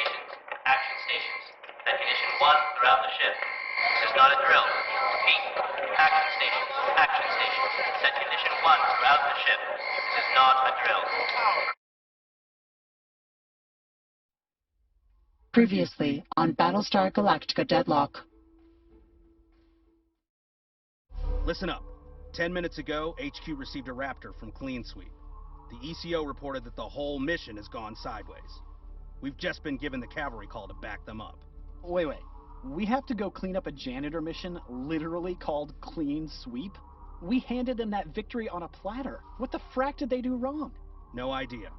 stations. Action stations. Set condition 1 throughout the ship. This is not a drill. Repeat. Action stations. Action stations. Set condition 1 throughout the ship. This is not a drill. Previously on Battlestar Galactica Deadlock. Listen up. 10 minutes ago, HQ received a Raptor from Clean Sweep. The ECO reported that the whole mission has gone sideways. We've just been given the cavalry call to back them up. Wait. We have to go clean up a janitor mission literally called Clean Sweep? We handed them that victory on a platter. What the frack did they do wrong? No idea.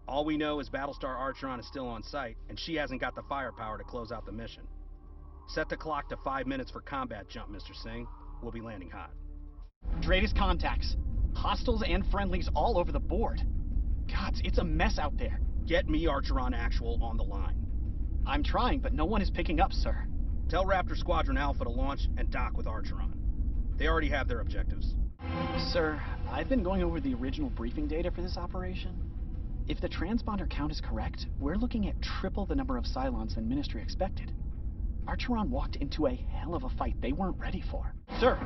All we know is Battlestar Archeron is still on site, and she hasn't got the firepower to close out the mission. Set the clock to 5 minutes for combat jump, Mr. Singh. We'll be landing hot. Dratus contacts. Hostiles and friendlies all over the board. Gods, it's a mess out there. Get me Archeron Actual on the line. I'm trying, but no one is picking up, sir. Tell Raptor Squadron Alpha to launch and dock with Archeron. They already have their objectives. Sir, I've been going over the original briefing data for this operation. If the transponder count is correct, we're looking at triple the number of Cylons than Ministry expected. Archeron walked into a hell of a fight they weren't ready for. Sir,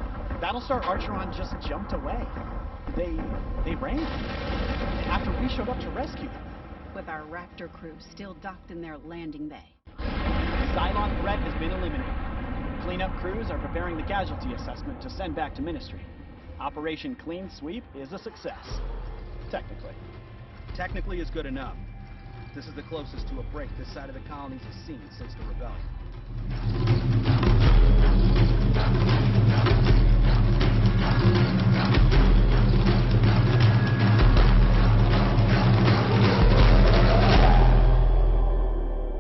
Battlestar Archeron just jumped away. They ran after we showed up to rescue them. With our Raptor crew still docked in their landing bay. Cylon threat has been eliminated. Cleanup crews are preparing the casualty assessment to send back to Ministry. Operation Clean Sweep is a success. Technically. Technically is good enough. This is the closest to a break this side of the colonies has seen since the rebellion.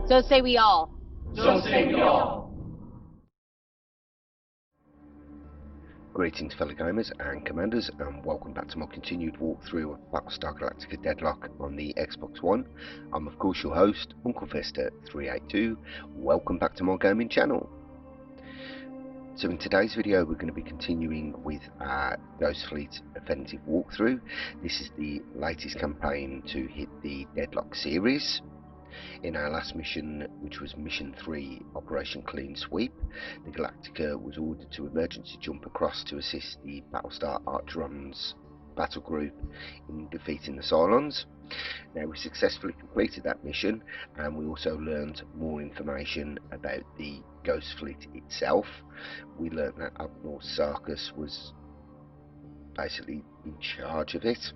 So say we all. So say we all. Greetings fellow gamers and commanders, and welcome back to my continued walkthrough of Battlestar Galactica Deadlock on the Xbox One. I'm of course your host, Uncle Fester382. Welcome back to my gaming channel. So in today's video we're going to be continuing with our Ghost Fleet Offensive walkthrough. This is the latest campaign to hit the Deadlock series. In our last mission, which was Mission 3, Operation Clean Sweep, the Galactica was ordered to emergency jump across to assist the Battlestar Archeron's battle group in defeating the Cylons. Now we successfully completed that mission, and we also learned more information about the Ghost Fleet itself. We learned that Admiral Sarkis was basically in charge of it,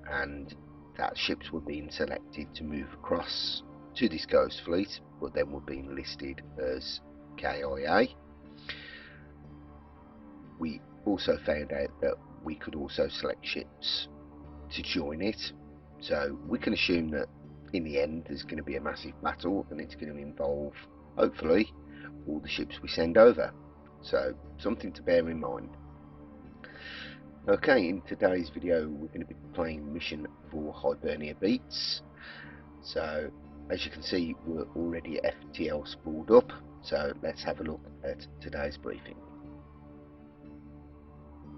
and that ships were being selected to move across to this Ghost Fleet, but then were being listed as KIA. We also found out that we could also select ships to join it, so we can assume that in the end there's going to be a massive battle, and it's going to involve, hopefully, all the ships we send over. So something to bear in mind. Okay, in today's video we're going to be playing Mission 4 Hibernia Beats. So as you can see, we're already FTL spooled up, so let's have a look at today's briefing.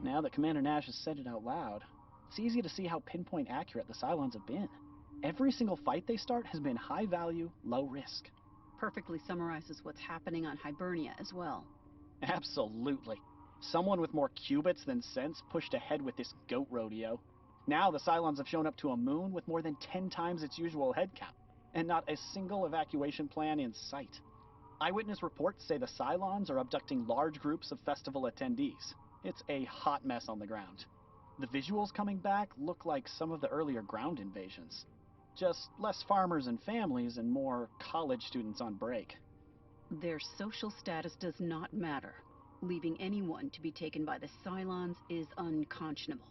Now that Commander Nash has said it out loud, it's easy to see how pinpoint accurate the Cylons have been. Every single fight they start has been high value, low risk. Perfectly summarizes what's happening on Hibernia as well. Absolutely. Someone with more qubits than sense pushed ahead with this goat rodeo. Now the Cylons have shown up to a moon with more than 10 times its usual head count, and not a single evacuation plan in sight. Eyewitness reports say the Cylons are abducting large groups of festival attendees. It's a hot mess on the ground. The visuals coming back look like some of the earlier ground invasions. Just less farmers and families and more college students on break. Their social status does not matter. Leaving anyone to be taken by the Cylons is unconscionable.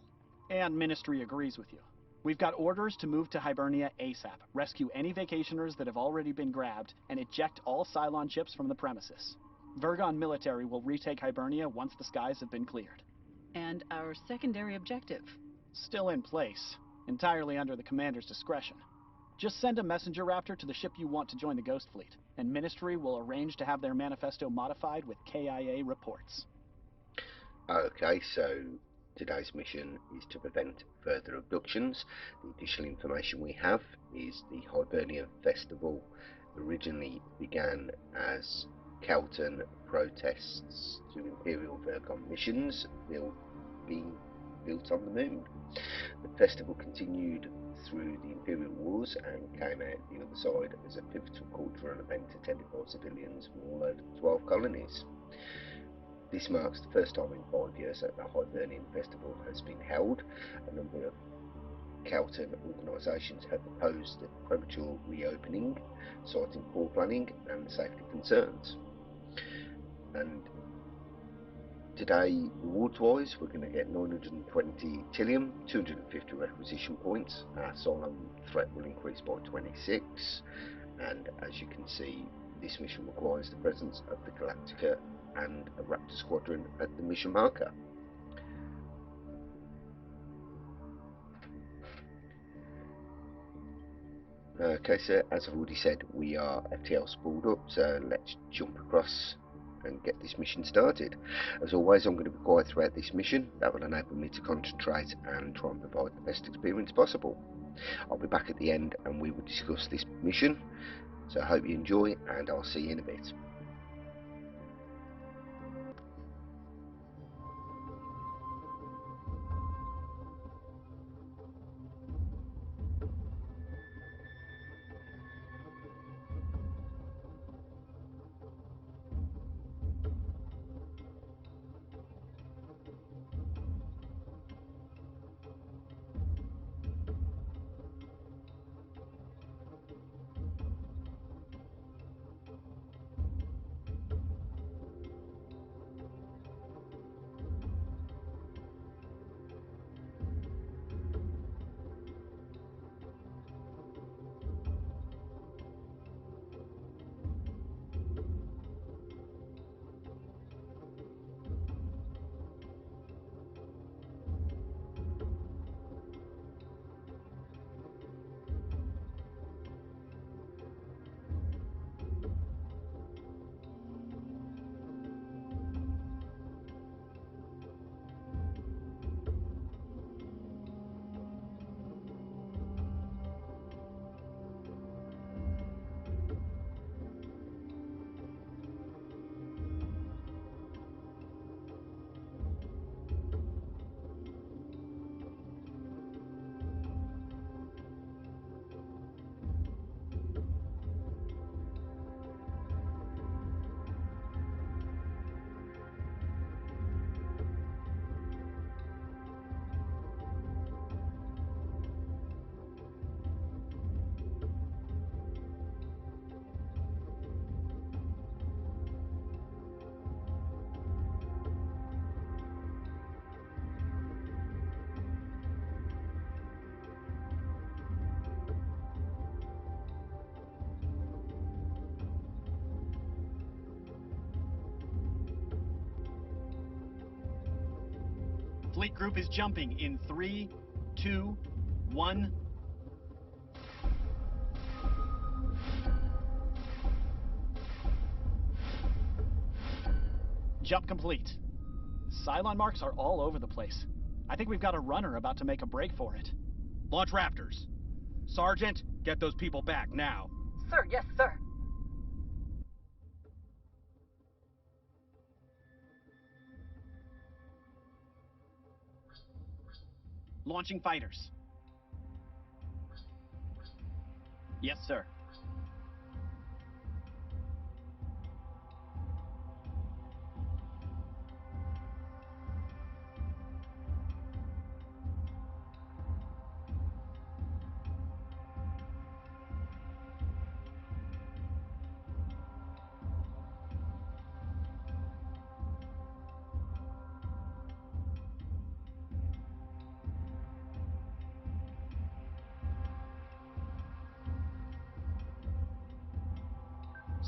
And Ministry agrees with you. We've got orders to move to Hibernia ASAP, rescue any vacationers that have already been grabbed, and eject all Cylon ships from the premises. Vergon military will retake Hibernia once the skies have been cleared. And our secondary objective? Still in place, entirely under the commander's discretion. Just send a messenger raptor to the ship you want to join the Ghost Fleet, and Ministry will arrange to have their manifesto modified with KIA reports. Okay, so today's mission is to prevent further abductions. The additional information we have is the Hibernia Festival originally began as Kelton protests to Imperial Virgon missions being built on the moon. The festival continued through the Imperial Wars and came out the other side as a pivotal cultural event attended by civilians from all over the 12 colonies. This marks the first time in 5 years that the Hibernian festival has been held. A number of Kelton organisations have opposed the premature reopening, citing poor planning and safety concerns. And today, rewards-wise, we're going to get 920 Tilium, 250 requisition points. Our Cylon threat will increase by 26, and as you can see, this mission requires the presence of the Galactica and a Raptor squadron at the mission marker. Okay, so as I've already said, we are FTL spooled up, so let's jump across and get this mission started. As always, I'm going to be quiet throughout this mission. That will enable me to concentrate and try and provide the best experience possible. I'll be back at the end and we will discuss this mission, so I hope you enjoy, and I'll see you in a bit. Fleet group is jumping in 3, 2, 1. Jump complete. Cylon marks are all over the place. I think we've got a runner about to make a break for it. Launch Raptors. Sergeant, get those people back now. Sir, yes, sir. Launching fighters. Yes, sir.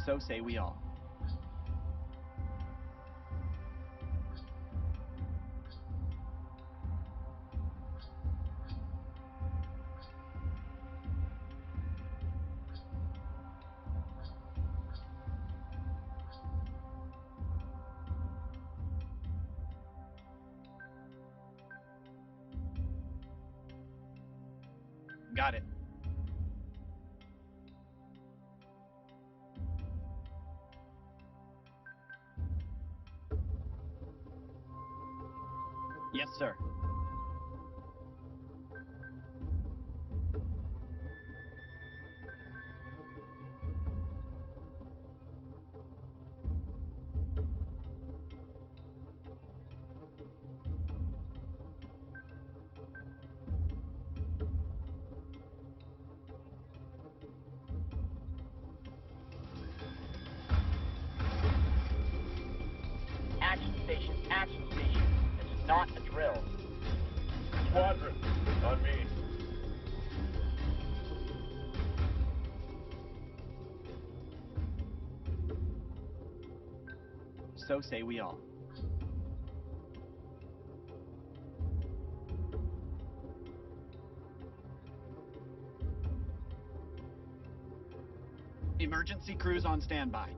So say we all. Got it. Yes, sir. Action station, action station. This is not a drill. Squadron, on me. So say we all. Emergency crews on standby.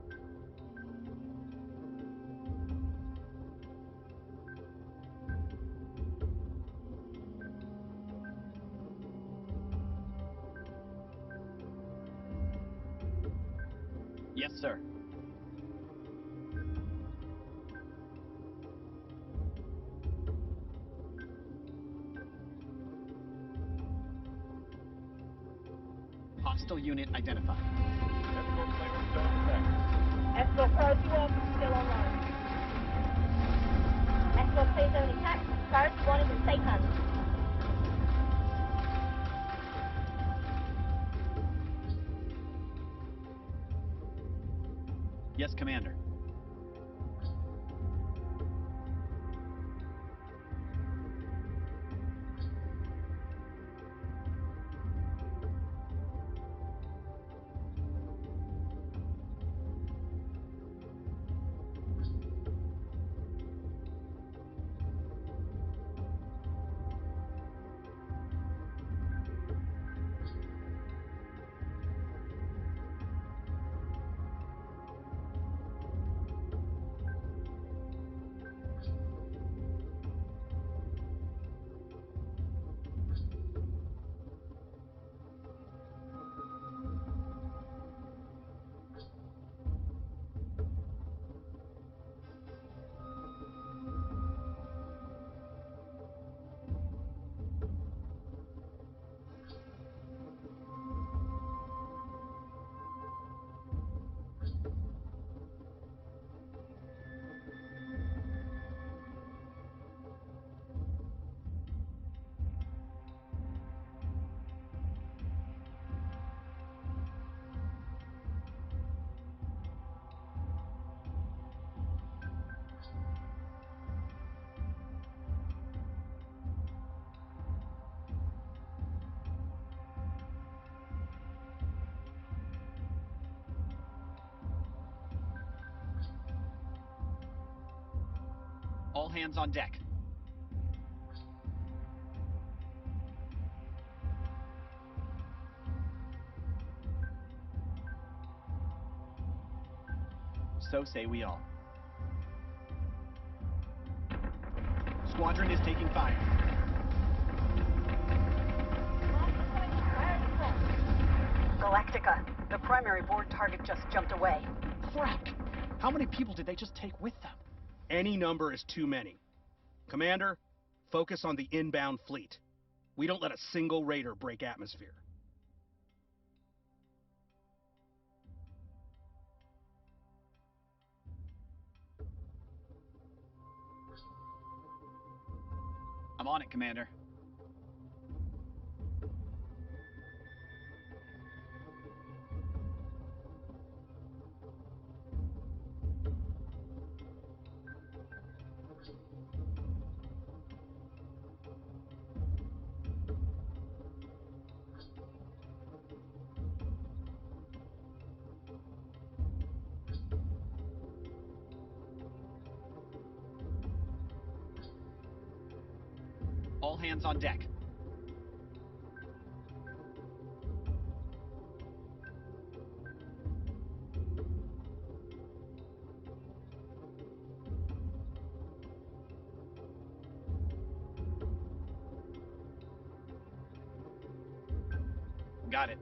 Yes, sir. Hostile unit identified. Escort plane still in effect. Escort priority 1 still online. Escort plane zone intact. Priority 1 is in safe hands. Yes, Commander. All hands on deck. So say we all. Squadron is taking fire. Galactica, the primary board target just jumped away. Crap! How many people did they just take with them? Any number is too many. Commander, focus on the inbound fleet. We don't let a single raider break atmosphere. I'm on it, Commander. All hands on deck. Got it.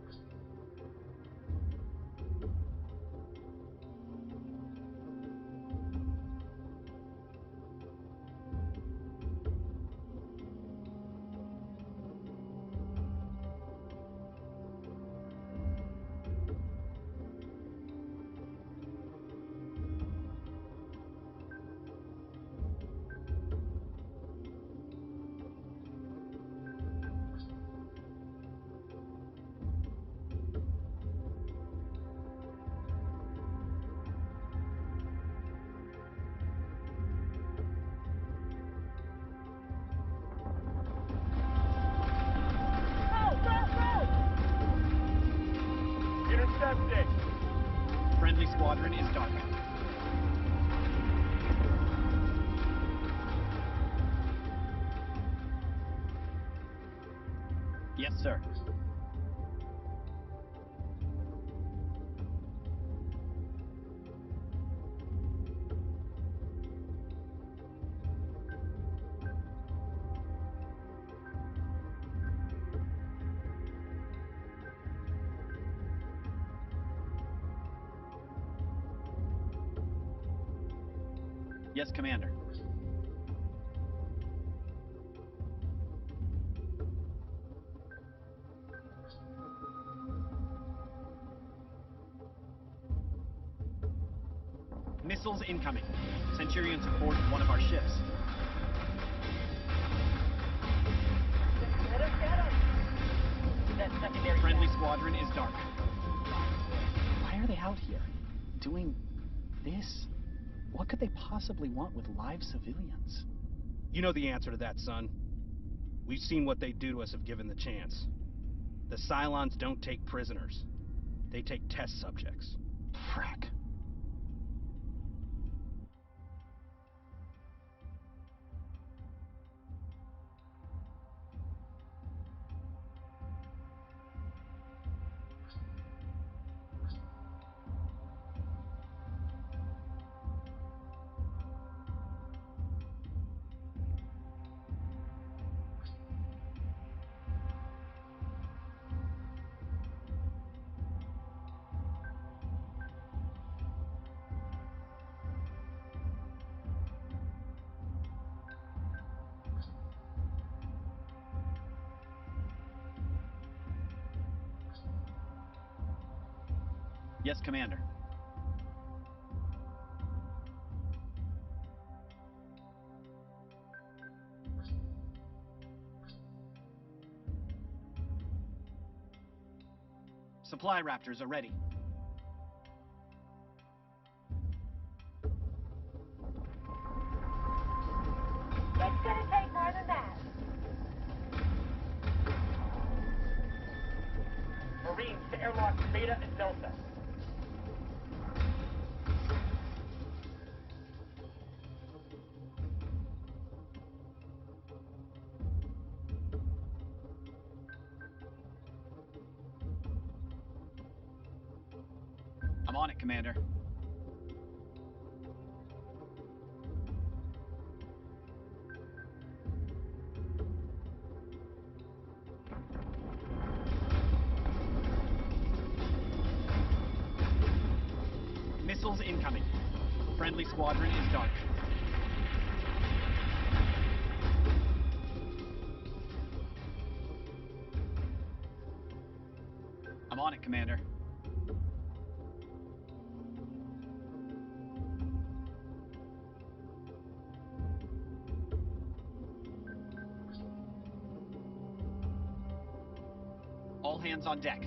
Friendly squadron is dark. Yes, sir. Yes, Commander. Missiles incoming. Centurions have boarded one of our ships. Get him! That secondary Friendly squadron is dark. Why are they out here? Doing this? What could they possibly want with live civilians? You know the answer to that, son. We've seen what they'd do to us if given the chance. The Cylons don't take prisoners. They take test subjects. Frack. Yes, Commander. Supply Raptors are ready. It's gonna take more than that. Marines to airlock Beta and Delta. I'm on it, Commander. Missiles incoming. Friendly squadron is dark. I'm on it, Commander. All hands on deck.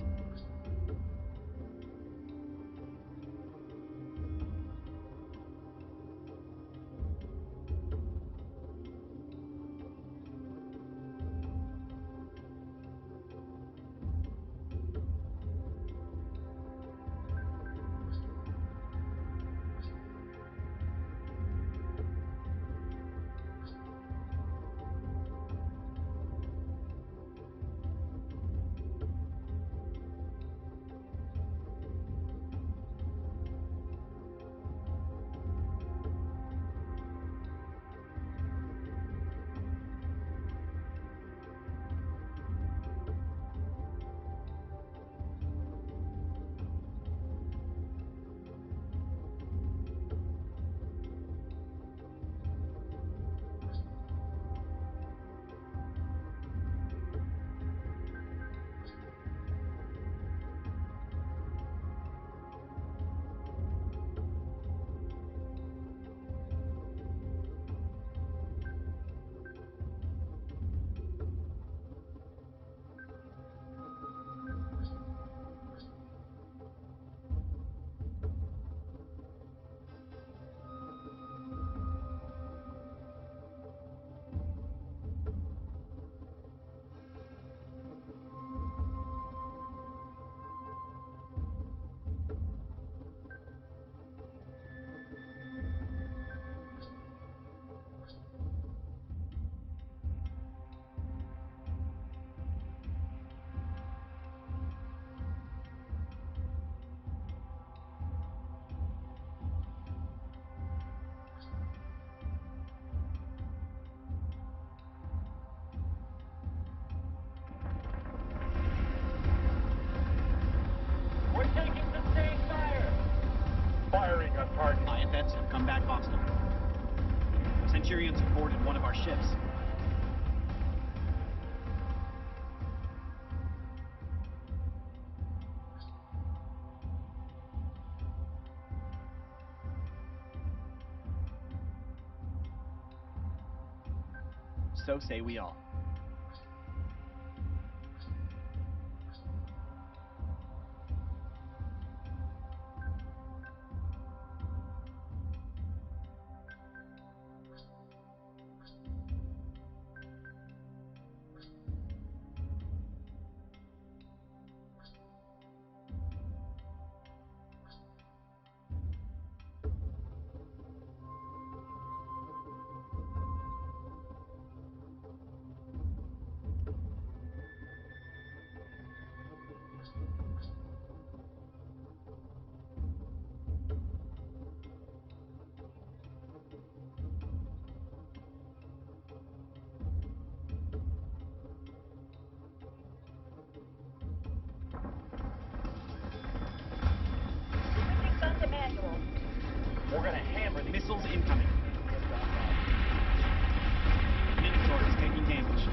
Firing on target. IFFs have come back hostile. Centurions have boarded one of our ships. So say we all. Switching gun to manual. We're gonna hammer these. Missiles incoming. Minotaur is taking damage.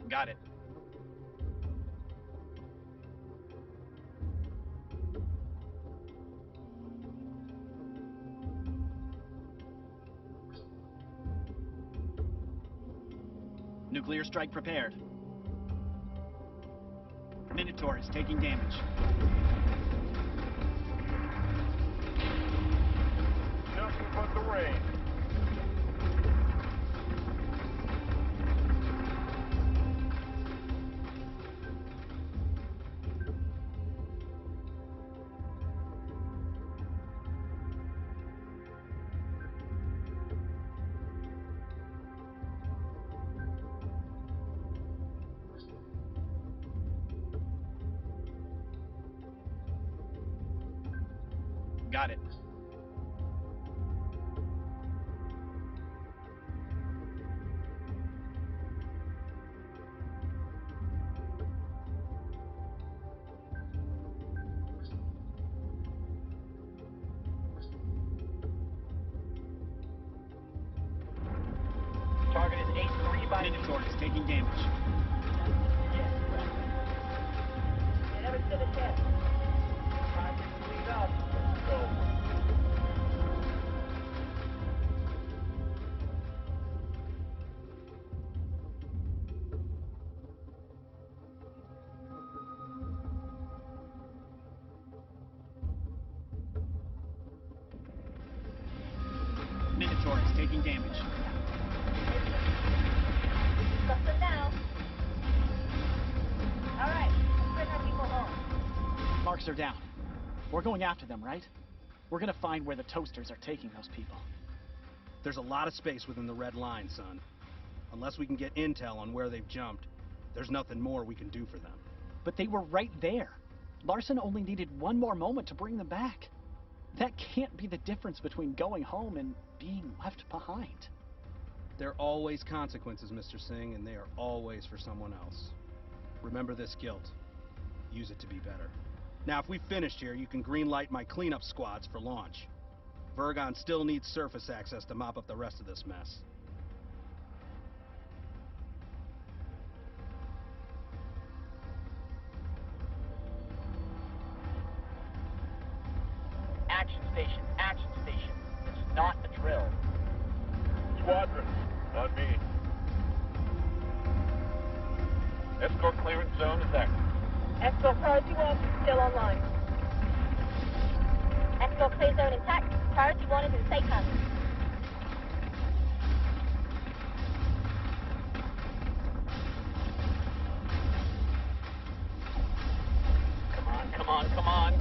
Got it. Nuclear strike prepared. Minotaur is taking damage. Nothing but the rain. Got it. Target is 8-3 by... Minotaur is taking damage. Yes, You never stood a chance. time to clean up. Let's go. Minotaur is taking damage. Got them now. All right, let's bring our people home. Marks are down. We're going after them, right? We're gonna find where the toasters are taking those people. There's a lot of space within the red line, son. Unless we can get intel on where they've jumped, there's nothing more we can do for them. But they were right there. Larson only needed one more moment to bring them back. That can't be the difference between going home and being left behind. There are always consequences, Mr. Singh, and they are always for someone else. Remember this guilt. Use it to be better. Now, if we finished here, you can greenlight my cleanup squads for launch. Vergon still needs surface access to mop up the rest of this mess. Action station, action station. It's not a drill. Squadron, on me. Escort clearance zone is active. Escort priority 1 still online. Escort clear zone intact. Priority 1 is in safe hands. Come on, come on, come on.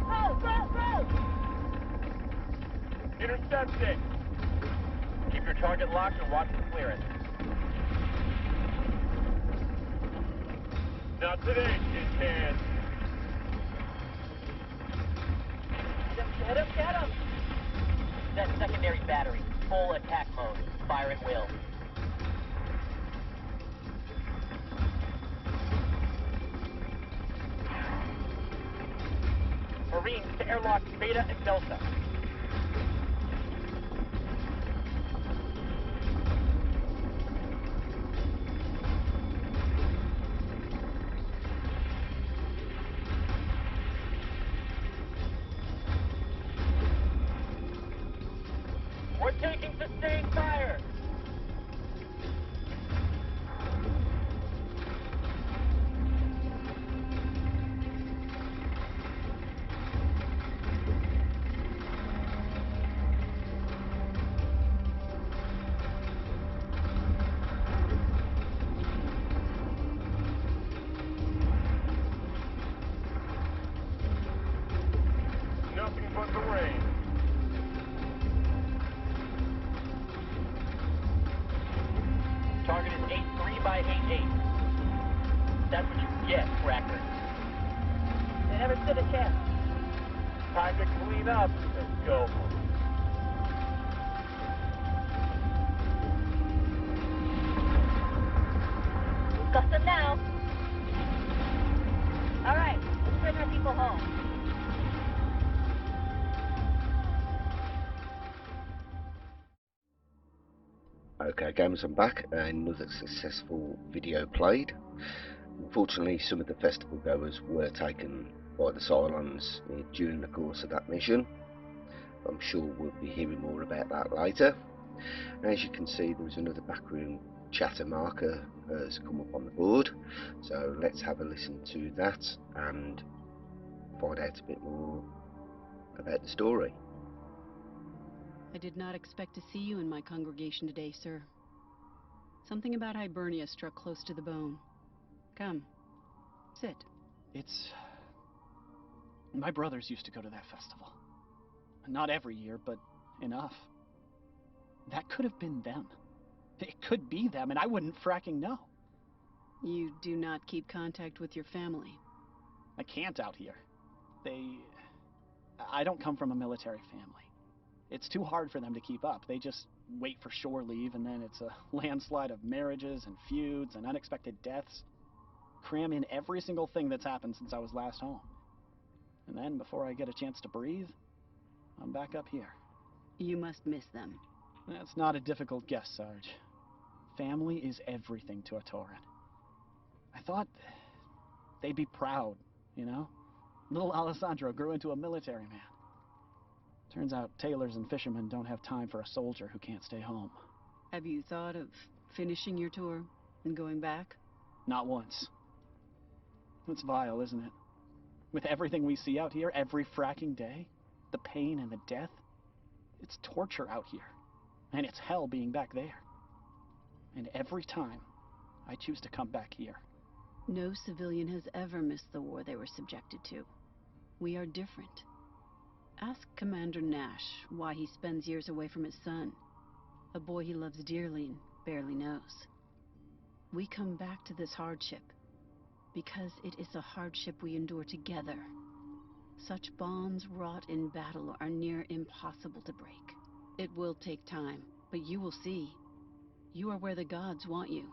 Roll! Intercepting. Keep your target locked and watch the clearance. Not today, tin can. Get him, get him! That secondary battery. Full attack mode. Fire at will. Marines to airlock Beta and Delta. We're taking sustained fire. Nothing but the rain. Target is 83 by 88. That's what you get, Cracker. They never stood a chance. Time to clean up and go. We've got them now. All right, let's bring our people home. Okay gamers, I'm back. Another successful video played. Unfortunately, some of the festival goers were taken by the Cylons during the course of that mission. I'm sure we'll be hearing more about that later. As you can see, there was another backroom chatter marker has come up on the board, so let's have a listen to that and find out a bit more about the story. I did not expect to see you in my congregation today, sir. Something about Hibernia struck close to the bone. Come, sit. It's... My brothers used to go to that festival. Not every year, but enough. That could have been them. It could be them, and I wouldn't fracking know. You do not keep contact with your family. I can't out here. I don't come from a military family. It's too hard for them to keep up. They just wait for shore leave, and then it's a landslide of marriages and feuds and unexpected deaths. Cram in every single thing that's happened since I was last home. And then, before I get a chance to breathe, I'm back up here. You must miss them. That's not a difficult guess, Sarge. Family is everything to a Tauren. I thought they'd be proud, you know? Little Alessandro grew into a military man. Turns out tailors and fishermen don't have time for a soldier who can't stay home. Have you thought of finishing your tour and going back? Not once. It's vile, isn't it? With everything we see out here every fracking day, the pain and the death, it's torture out here. And it's hell being back there. And every time, I choose to come back here. No civilian has ever missed the war they were subjected to. We are different. Ask Commander Nash why he spends years away from his son, a boy he loves dearly and barely knows. We come back to this hardship because it is a hardship we endure together. Such bonds wrought in battle are near impossible to break. It will take time, but you will see. You are where the gods want you.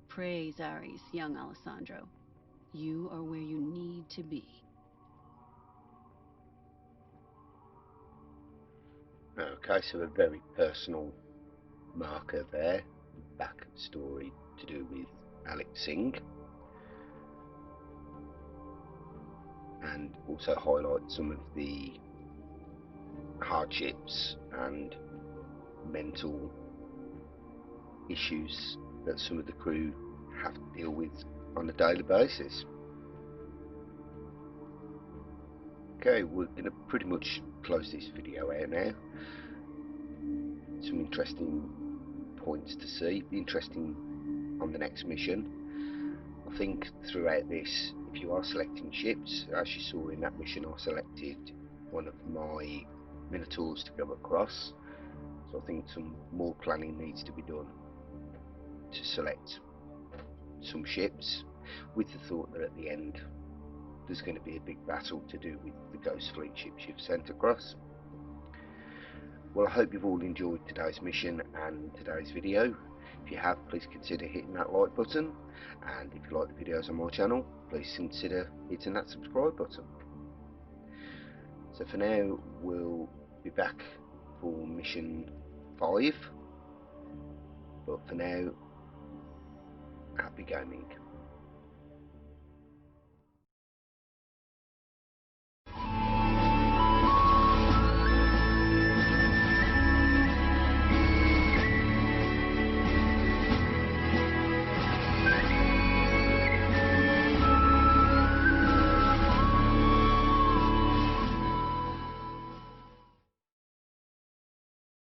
Praise Ares, young Alessandro. You are where you need to be. Okay, so a very personal marker there, backstory to do with Alex Singh, and also highlight some of the hardships and mental issues that some of the crew have to deal with on a daily basis. Okay, we're going to pretty much close this video out now. Some interesting points to see, be interesting on the next mission. I think throughout this, if you are selecting ships, as you saw in that mission, I selected one of my Minotaurs to go across, so I think some more planning needs to be done to select some ships. with the thought that at the end there's going to be a big battle to do with the Ghost Fleet ships you've sent across. Well, I hope you've all enjoyed today's mission and today's video. If you have, please consider hitting that like button, and if you like the videos on my channel, please consider hitting that subscribe button. So for now, we'll be back for mission 5, but for now, happy gaming.